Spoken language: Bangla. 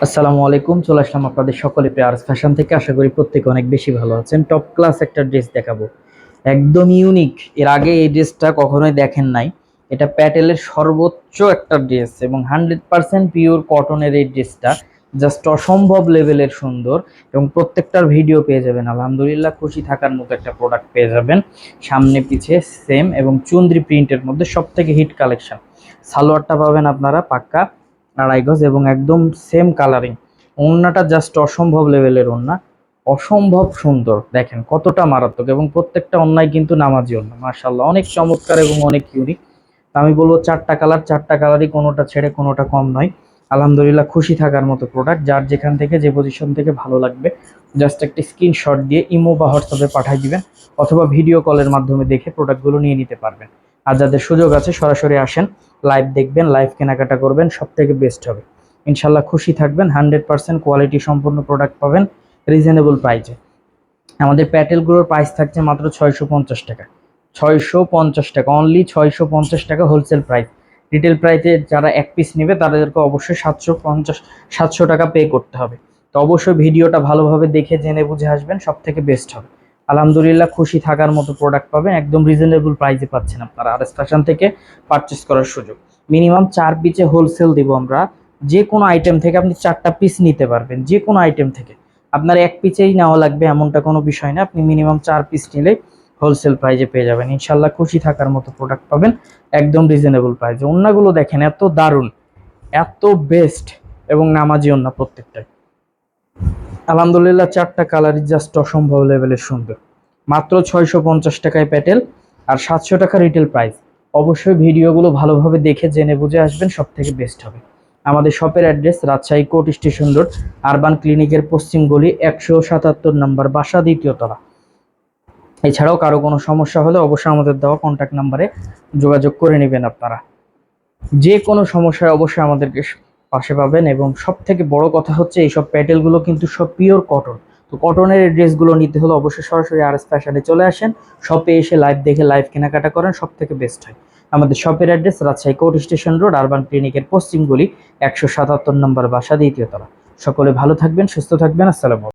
আসসালামু আলাইকুম, চলে আসলাম আপনাদের সকলে প্রিয়ার্স ফ্যাশন থেকে। আশা করি প্রত্যেকে অনেক বেশি ভালো আছেন। টপ ক্লাস একটা ড্রেস দেখাবো, একদম ইউনিক। এর আগে এই ড্রেসটা কখনোই দেখেন নাই। এটা প্যাটেলের সর্বোচ্চ একটা ড্রেস এবং 100% পিওর কটনের এই ড্রেসটা জাস্ট অসম্ভব লেভেলের সুন্দর এবং প্রত্যেকটার ভিডিও পেয়ে যাবেন। আলহামদুলিল্লাহ, খুশি থাকার মতো একটা প্রোডাক্ট পেয়ে যাবেন। সামনে পিছে সেম এবং চুন্দ্রি প্রিন্টের মধ্যে সব থেকে হিট কালেকশন। সালোয়ারটা পাবেন আপনারা পাক্কা আড়াই গজ এবং একদম সেম কালারিং। ওড়নাটা জাস্ট অসম্ভব লেভেলের ওড়না, অসম্ভব সুন্দর। দেখেন কতটা মারাত্মক এবং প্রত্যেকটা ওড়নায় কিন্তু নামাজি ওড়না, মাশাআল্লাহ অনেক চমৎকার এবং অনেক ইউনিক। আমি বলবো চারটা কালার, চারটা কালারই কোনোটা ছেড়ে কোনোটা কম নয়। আলহামদুলিল্লাহ, খুশি থাকার মতো প্রোডাক্ট। যার যেখান থেকে যে পজিশন থেকে ভালো লাগবে জাস্ট একটা স্ক্রিনশট দিয়ে ইমো বা হোয়াটসঅ্যাপে পাঠিয়ে দিবেন, অথবা ভিডিও কলের মাধ্যমে দেখে প্রোডাক্টগুলো নিয়ে নিতে পারবেন। আর যাদের সুযোগ আছে সরাসরি আসেন, লাইভ দেখবেন, লাইভ কেনাকাটা করবেন, সব থেকে বেস্ট হবে। ইনশাল্লাহ খুশি থাকবেন। 100% কোয়ালিটি সম্পূর্ণ প্রোডাক্ট পাবেন রিজনেবল প্রাইসে। আমাদের প্যাটেলগুলোর প্রাইস থাকছে মাত্র 650 টাকা। 650 টাকা, অনলি 650 টাকা হোলসেল প্রাইস। রিটেল প্রাইসে যারা এক পিস নেবে তাদেরকে অবশ্যই 700 টাকা পে করতে হবে। তো অবশ্যই ভিডিওটা ভালোভাবে দেখে জেনে বুঝে আসবেন, সব থেকে বেস্ট হবে। আলহামদুলিল্লাহ, খুশি থাকার মতো প্রোডাক্ট পাবেন, একদম রিজনেবল প্রাইসে পাচ্ছেন আপনারা আর স্টেশন থেকে পারচেস করার সুযোগ। মিনিমাম 4 পিসে হোলসেল দিব আমরা। যে কোনো আইটেম থেকে আপনি 4টা পিস নিতে পারবেন, যে কোনো আইটেম থেকে। আপনার এক পিসেই নেওয়া লাগবে এমনটা কোনো বিষয় না, আপনি মিনিমাম 4 পিস নিলে হোলসেল প্রাইজে পেয়ে যাবেন। ইনশাল্লাহ খুশি থাকার মতো প্রোডাক্ট পাবেন একদম রিজনেবল প্রাইজে। ওন্নাগুলো দেখেন এত দারুণ, এত বেস্ট এবং নামাজি ওন্না প্রত্যেকটাই। আলহামদুলিল্লাহ, চারটা কালারই জাস্ট অসম্ভব লেভেলের সুন্দর। মাত্র 650 টাকায় প্যাটেল আর 700 টাকা রিটেল প্রাইস। অবশ্যই ভিডিওগুলো ভালোভাবে দেখে জেনে বুঝে আসবেন, সব থেকে বেস্ট হবে। আমাদের শপের address Rajshahi court station road, urban ক্লিনিকের পশ্চিম গলি, 177 নম্বর বাসা, দ্বিতীয় তলা। এছাড়াও কারো কোনো সমস্যা হলে অবশ্যই আমাদের দেওয়া কন্ট্যাক্ট নাম্বারে যোগাযোগ করে নেবেন আপনারা। যে কোনো সমস্যায় অবশ্যই আমাদেরকে পাশে পাবেন। এবং সব থেকে বড় কথা হচ্ছে এইসব প্যাটেলগুলো কিন্তু সব পিওর কটন। তো কটনের এই ড্রেসগুলো নিতে হলে অবশ্যই সরাসরি আর এস ফ্যাশনে চলে আসেন, শপে এসে লাইভ দেখে লাইভ কেনাকাটা করেন, সব থেকে বেস্ট হয়। আমাদের শপের address Rajshahi court station road, urban ক্লিনিকের পশ্চিম গলি, 177 নম্বর বাসা, দ্বিতীয় তলা। সকলে ভালো থাকবেন, সুস্থ থাকবেন। আসসালামু আলাইকুম।